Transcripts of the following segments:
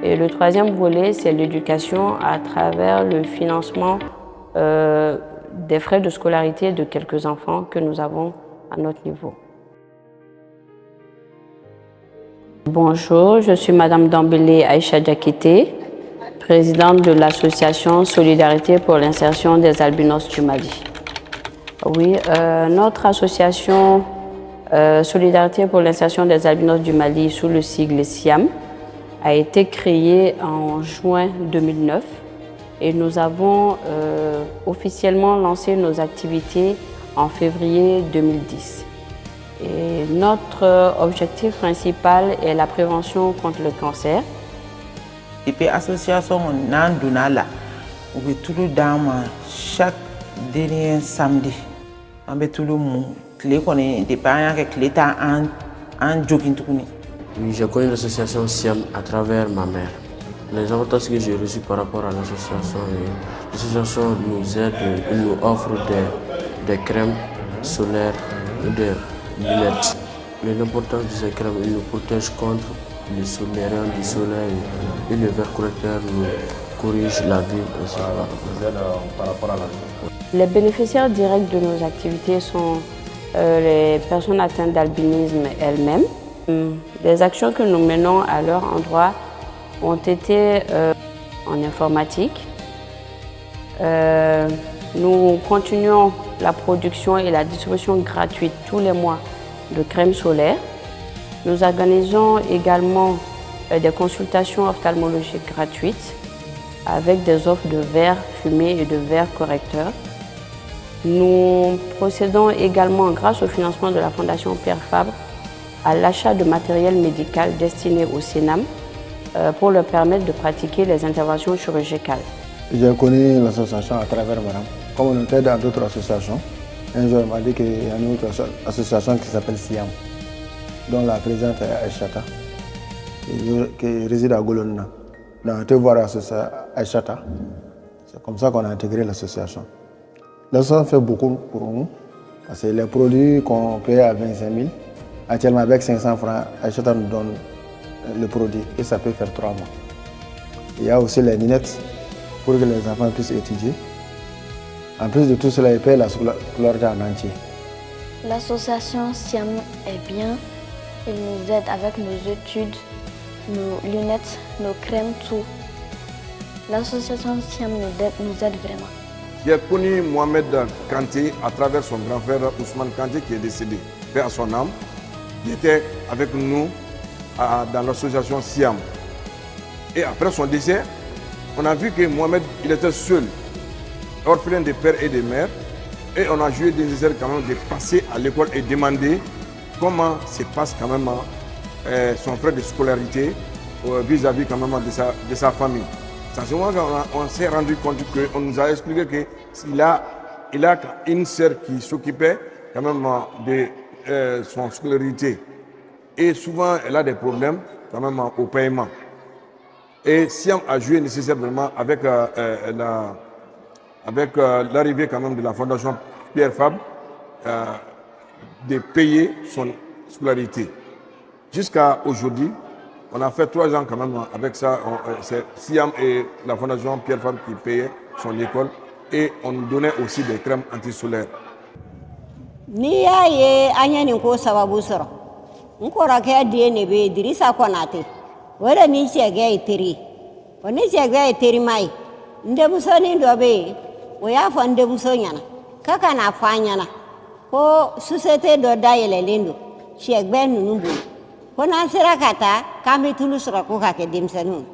Et le troisième volet, c'est l'éducation à travers le financement des frais de scolarité de quelques enfants que nous avons à notre niveau. Bonjour, je suis Madame Dambélé Aïcha Diakité, présidente de l'association Solidarité pour l'insertion des albinos du Mali. Oui, notre association Solidarité pour l'insertion des albinos du Mali, sous le sigle SIAM, a été créée en juin 2009 et nous avons officiellement lancé nos activités en février 2010. Et notre objectif principal est la prévention contre le cancer. Et puis l'association Nandunala, on veut tout le temps chaque dernier samedi. On veut tout le monde, clé qu'on est des parents qui clé en jogging tout le. Oui, j'ai connu l'association SIAM à travers ma mère. Les avantages que j'ai reçus par rapport à l'association nous aide, elle nous offre des crèmes solaires ou des lunettes. L'importance de ces crèmes, ils nous protègent contre les rayons du soleil et le verre correcteur nous corrige la vue. Les bénéficiaires directs de nos activités sont les personnes atteintes d'albinisme elles-mêmes. Les actions que nous menons à leur endroit ont été en informatique. Nous continuons la production et la distribution gratuite tous les mois de crèmes solaires. Nous organisons également des consultations ophtalmologiques gratuites avec des offres de verres fumés et de verres correcteurs. Nous procédons également, grâce au financement de la Fondation Pierre Fabre, à l'achat de matériel médical destiné au CENAM pour leur permettre de pratiquer les interventions chirurgicales. J'ai connu l'association à travers madame. Comme on était dans d'autres associations, un jour, elle m'a dit qu'il y a une autre association qui s'appelle SIAM, dont la présidente est Aïchata, qui réside à Golonna. On a été voir Aïchata. C'est comme ça qu'on a intégré l'association. L'association fait beaucoup pour nous, parce que les produits qu'on paye à 25 000, actuellement avec 500 francs, Aïchata nous donne le produit et ça peut faire 3 mois. Il y a aussi les lunettes pour que les enfants puissent étudier. En plus de tout cela, ils payent la scolarité en entier. L'association SIAM est bien. Elle nous aide avec nos études, nos lunettes, nos crèmes, tout. L'association SIAM nous aide vraiment. J'ai connu Mohamed Kanté à travers son grand frère Ousmane Kanté qui est décédé. Paix à son âme. Il était avec nous dans l'association SIAM. Et après son décès, on a vu que Mohamed il était seul, orphelin de père et de mère. Et on a joué nécessaire quand même de passer à l'école et demander comment se passe quand même son frère de scolarité vis-à-vis quand même de sa famille. C'est à ce moment qu'on s'est rendu compte qu'on nous a expliqué qu'il a une sœur qui s'occupait quand même de son scolarité. Et souvent, elle a des problèmes quand même au paiement. Et SIAM a joué nécessaire vraiment avec l'arrivée quand même de la Fondation Pierre Fabre de payer son scolarité. Jusqu'à aujourd'hui, on a fait 3 ans quand même avec ça. C'est SIAM et la Fondation Pierre Fabre qui payaient son école et on nous donnait aussi des crèmes antisolaires. Ni ya ye anyani ko sababu soro. Nkora ke die ne be Idrissa Konate. Wala ni chege itiri. Oni chege itiri mai. Ndebuso ni ndobe. Oya fa ndebuso nyana. Kaka na fanyana. Ko société do dayele lendo. Chegbe nunumbu. Ko na sira kata kambi tulu soro ko ka ke dimsanu.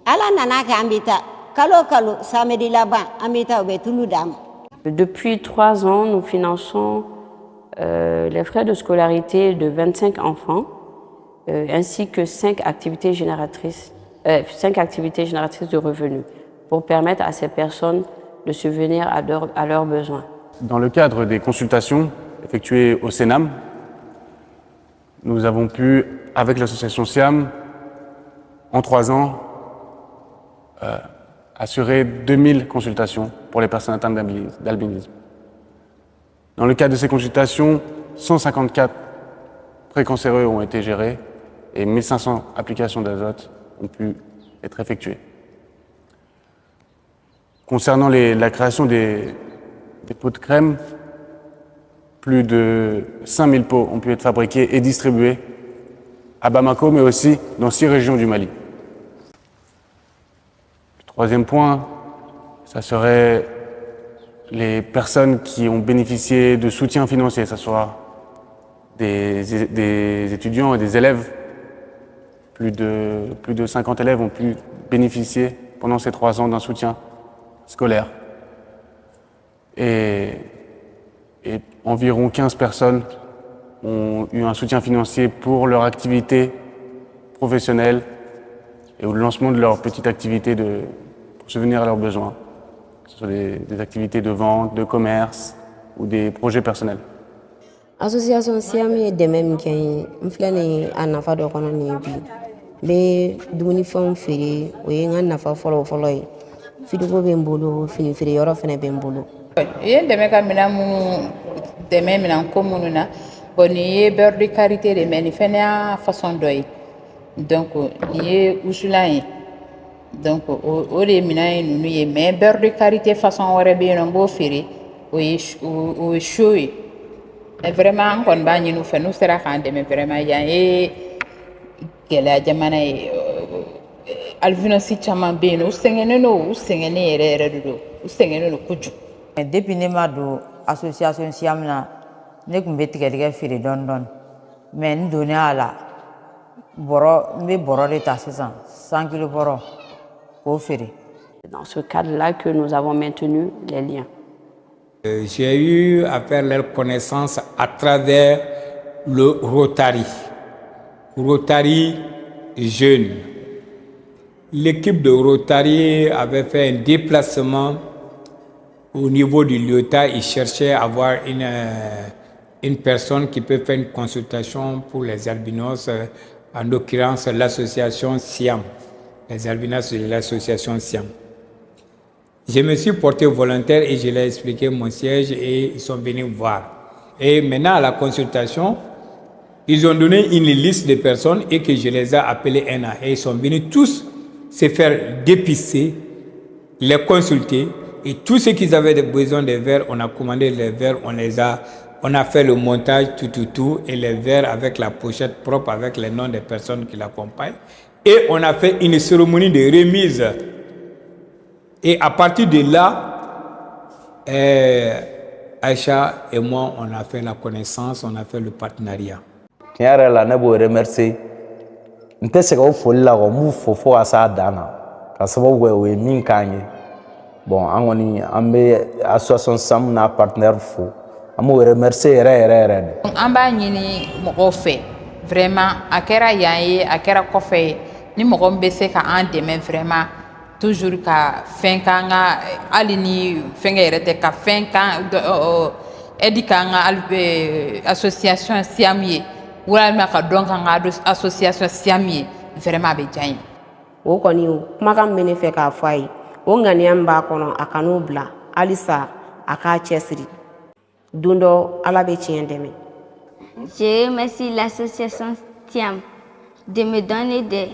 Ala nana ka ambita kalo samedi là-bas ambita obe tulu dam. Depuis 3 ans, nous finançons les frais de scolarité de 25 enfants, ainsi que 5 activités génératrices de revenus pour permettre à ces personnes de subvenir à leurs besoins. Dans le cadre des consultations effectuées au CENAM, nous avons pu, avec l'association SIAM, en 3 ans, assurer 2000 consultations pour les personnes atteintes d'albinisme. Dans le cadre de ces consultations, 154 précancéreux ont été gérés et 1500 applications d'azote ont pu être effectuées. Concernant la création des pots de crème, plus de 5000 pots ont pu être fabriqués et distribués à Bamako, mais aussi dans 6 régions du Mali. Le troisième point, ça serait les personnes qui ont bénéficié de soutien financier, que ce soit des étudiants et des élèves. Plus de 50 élèves ont pu bénéficier pendant ces 3 ans d'un soutien scolaire. Et environ 15 personnes ont eu un soutien financier pour leur activité professionnelle et au lancement de leur petite activité pour subvenir à leurs besoins, que ce soit des activités de vente, de commerce ou des projets personnels. Association Siam ye dɛmɛ min kɛ n ye n filɛ nin a nafa dɔ kɔnɔ nin ye bi n bɛ dumunifɛnw feere o ye n ka nafa fɔlɔ ye frigo bɛ n bolo fini feere yɔrɔ fɛnɛ bɛ n bolo. I ye dɛmɛ ka minɛn minnu dɛmɛ minɛn ko minnu na nin ye beurre de karité de mais nin fɛnɛ y'a façon dɔ ye donc nin ye wusulan ye donc o de ye minɛn ye ninnu ye mais beurre de karité façon wɛrɛ bɛ yen nɔ n b'o feere o ye chaud ye. Vraiment n kɔni b'a ɲini u fɛ n'u sera k'an dɛmɛ vraiment yan ye gɛlɛya jamana ye albinos caman bɛ yen nɔ u sɛgɛnnen yɛrɛ yɛrɛ de don u sɛgɛnnen don kojugu. Depuis ne ma don association Siam na ne tun bɛ tigɛtigɛ feere dɔɔni dɔɔni mais n donnen a la n bɛ bɔrɔ de ta sisan 100 kg bɔrɔ k'o feere. Dans ce cadre-là que nous avons maintenu les liens. J'ai eu à faire leur connaissance à travers le Rotary jeune. L'équipe de Rotary avait fait un déplacement au niveau du Lyota. Ils cherchaient à avoir une personne qui peut faire une consultation pour les albinos, en l'occurrence l'association Siam, les albinos de l'association Siam. Je me suis porté volontaire et je leur ai expliqué mon siège et ils sont venus voir. Et maintenant, à la consultation, ils ont donné une liste de personnes et que je les ai appelés un à un. Et ils sont venus tous se faire dépister, les consulter. Et tous ceux qui avaient besoin de verres, on a commandé les verres, on a fait le montage, tout, et les verres avec la pochette propre, avec les noms des personnes qui l'accompagnent. Et on a fait une cérémonie de remise. Et à partir de là, Aïcha et moi, on a fait la connaissance, on a fait le partenariat. Je veux remercier. Je ne sais pas si vous avez fait ça. Parce que vous avez mis bon, on a association Sam na partenaire fou. On remercier On b'a ɲini mɔgɔw fɛ vraiment a kɛra yan ye a kɛra kɔfɛ ye ni mɔgɔ min bɛ se ka an dɛmɛ vraiment toujours ka fɛn k'an ka hali ni fɛnkɛ yɛrɛ tɛ ka fɛn aide k'an ka association Siam ye walima ka dɔn k'an ka association Siam ye vraiment a bɛ diya n ye. O kɔni kumakan bɛ ne fɛ k'a fɔ a ye o ŋaniya min b'a kɔnɔ a kan'o bila halisa a k'a cɛsiri don dɔ ala bɛ tiɲɛ dɛmɛ. Je remercie l'association Siam de me donner des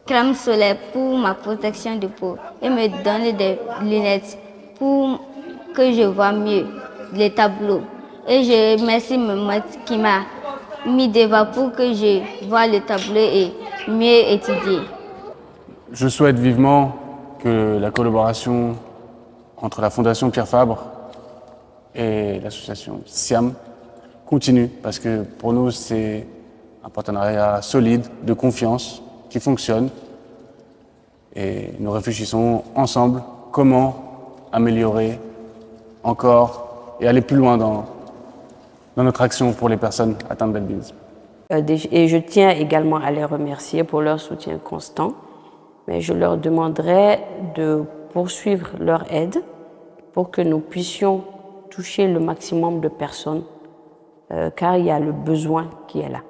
crèmes solaires pour ma protection de peau et me donner des lunettes pour que je vois mieux les tableaux. Et je remercie maman qui m'a mis devant pour que je vois le tableau et mieux étudier. Je souhaite vivement que la collaboration entre la Fondation Pierre Fabre et l'association Siam continue parce que pour nous c'est un partenariat solide, de confiance, qui fonctionne et nous réfléchissons ensemble comment améliorer encore et aller plus loin dans notre action pour les personnes atteintes d'albinisme. Et je tiens également à les remercier pour leur soutien constant, mais je leur demanderai de poursuivre leur aide pour que nous puissions toucher le maximum de personnes, car il y a le besoin qui est là.